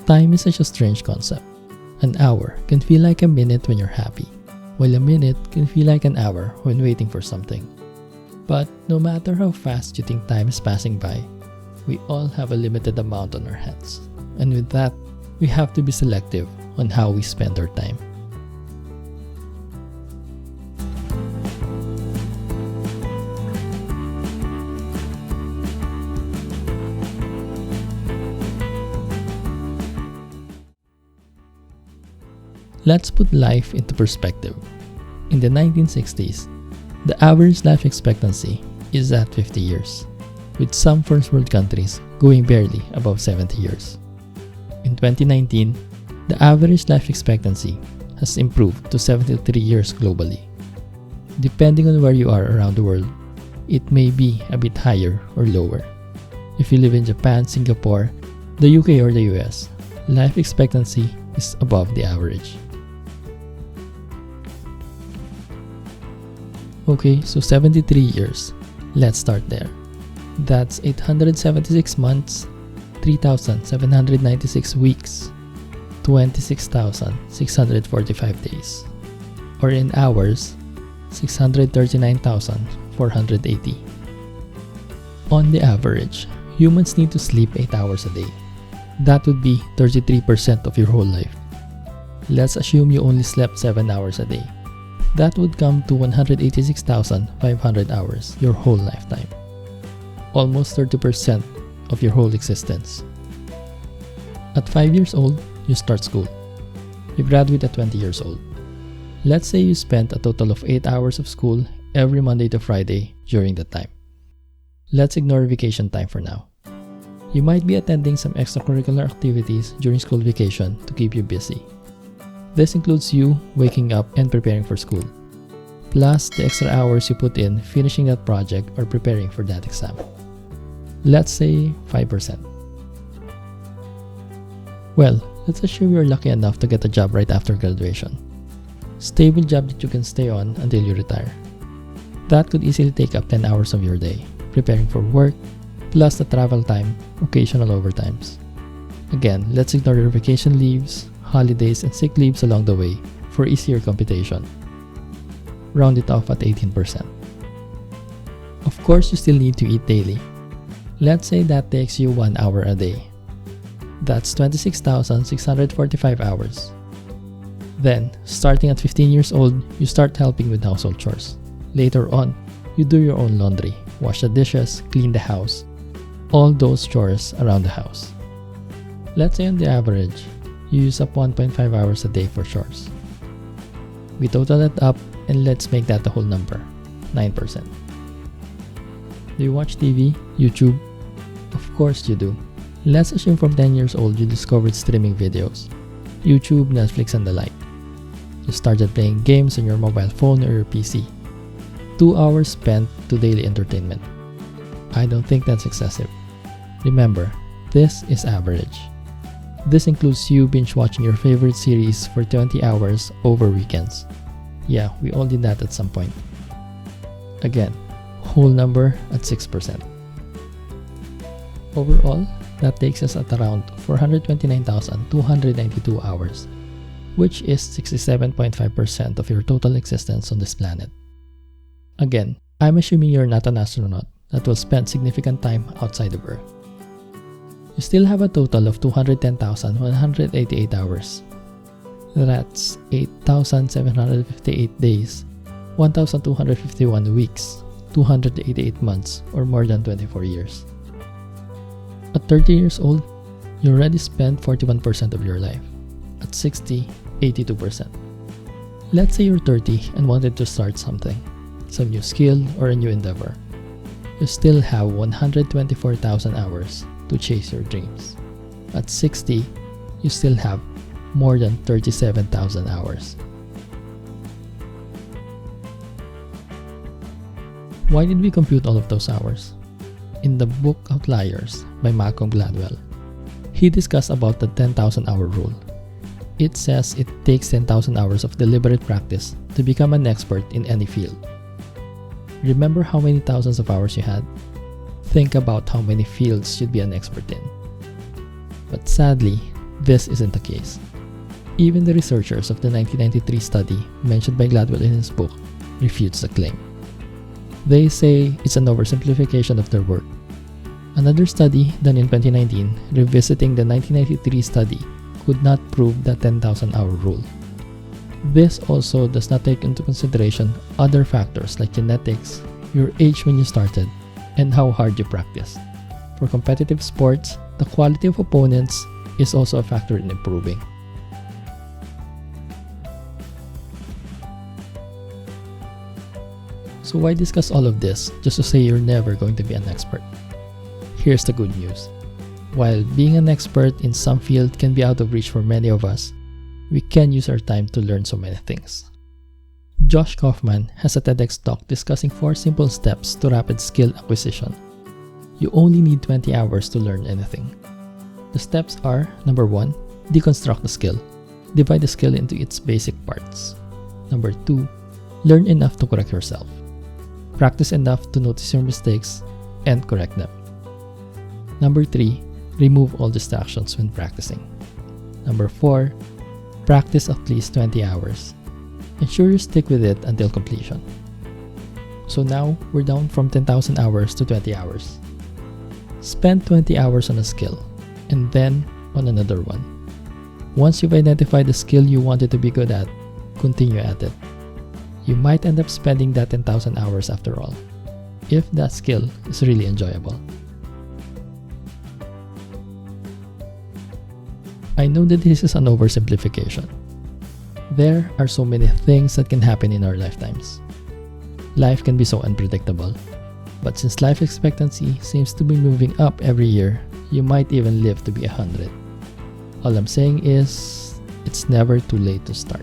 Time is such a strange concept. An hour can feel like a minute when you're happy, while a minute can feel like an hour when waiting for something. But no matter how fast you think time is passing by, we all have a limited amount on our hands. And with that, we have to be selective on how we spend our time. Let's put life into perspective. In the 1960s, the average life expectancy is at 50 years, with some first world countries going barely above 70 years. In 2019, the average life expectancy has improved to 73 years globally. Depending on where you are around the world, it may be a bit higher or lower. If you live in Japan, Singapore, the UK or the US, life expectancy is above the average. Okay, so 73 years. Let's start there. That's 876 months, 3,796 weeks, 26,645 days. Or in hours, 639,480. On the average, humans need to sleep 8 hours a day. That would be 33% of your whole life. Let's assume you only slept 7 hours a day. That would come to 186,500 hours your whole lifetime. Almost 30% of your whole existence. At 5 years old, you start school. You graduate at 20 years old. Let's say you spent a total of 8 hours of school every Monday to Friday during that time. Let's ignore vacation time for now. You might be attending some extracurricular activities during school vacation to keep you busy. This includes you waking up and preparing for school, plus the extra hours you put in finishing that project or preparing for that exam. Let's say 5%. Well, let's assume you're lucky enough to get a job right after graduation. Stable job that you can stay on until you retire. That could easily take up 10 hours of your day, preparing for work, plus the travel time, occasional overtimes. Again, let's ignore your vacation leaves, holidays, and sick leaves along the way for easier computation. Round it off at 18%. Of course, you still need to eat daily. Let's say that takes you 1 hour a day. That's 26,645 hours. Then, starting at 15 years old, you start helping with household chores. Later on, you do your own laundry, wash the dishes, clean the house, all those chores around the house. Let's say on the average, you use up 1.5 hours a day for chores. We total that up and let's make that the whole number, 9%. Do you watch TV, YouTube? Of course you do. Let's assume from 10 years old you discovered streaming videos, YouTube, Netflix, and the like. You started playing games on your mobile phone or your PC. 2 hours spent to daily entertainment. I don't think that's excessive. Remember, this is average. This includes you binge watching your favorite series for 20 hours over weekends. Yeah, we all did that at some point. Again, whole number at 6%. Overall, that takes us at around 429,292 hours, which is 67.5% of your total existence on this planet. Again, I'm assuming you're not an astronaut that will spend significant time outside of Earth. You still have a total of 210,188 hours. That's 8,758 days, 1,251 weeks, 288 months, or more than 24 years. At 30 years old, you already spent 41% of your life. At 60, 82%. Let's say you're 30 and wanted to start something, some new skill or a new endeavor. You still have 124,000 hours to chase your dreams. At 60, you still have more than 37,000 hours. Why did we compute all of those hours? In the book Outliers by Malcolm Gladwell, he discussed about the 10,000 hour rule. It says it takes 10,000 hours of deliberate practice to become an expert in any field. Remember how many thousands of hours you had? Think about how many fields you'd be an expert in. But sadly, this isn't the case. Even the researchers of the 1993 study mentioned by Gladwell in his book refutes the claim. They say it's an oversimplification of their work. Another study done in 2019 revisiting the 1993 study could not prove the 10,000-hour rule. This also does not take into consideration other factors like genetics, your age when you started, and how hard you practice. For competitive sports, the quality of opponents is also a factor in improving. So why discuss all of this just to say you're never going to be an expert? Here's the good news. While being an expert in some field can be out of reach for many of us, we can use our time to learn so many things. Josh Kaufman has a TEDx talk discussing 4 simple steps to rapid skill acquisition. You only need 20 hours to learn anything. The steps are: number 1, deconstruct the skill. Divide the skill into its basic parts. Number 2, learn enough to correct yourself. Practice enough to notice your mistakes and correct them. Number 3, remove all distractions when practicing. Number 4, practice at least 20 hours. Ensure you stick with it until completion. So now, we're down from 10,000 hours to 20 hours. Spend 20 hours on a skill, and then on another one. Once you've identified the skill you wanted to be good at, continue at it. You might end up spending that 10,000 hours after all, if that skill is really enjoyable. I know that this is an oversimplification. There are so many things that can happen in our lifetimes. Life can be so unpredictable, but since life expectancy seems to be moving up every year, you might even live to be 100. All I'm saying is, it's never too late to start.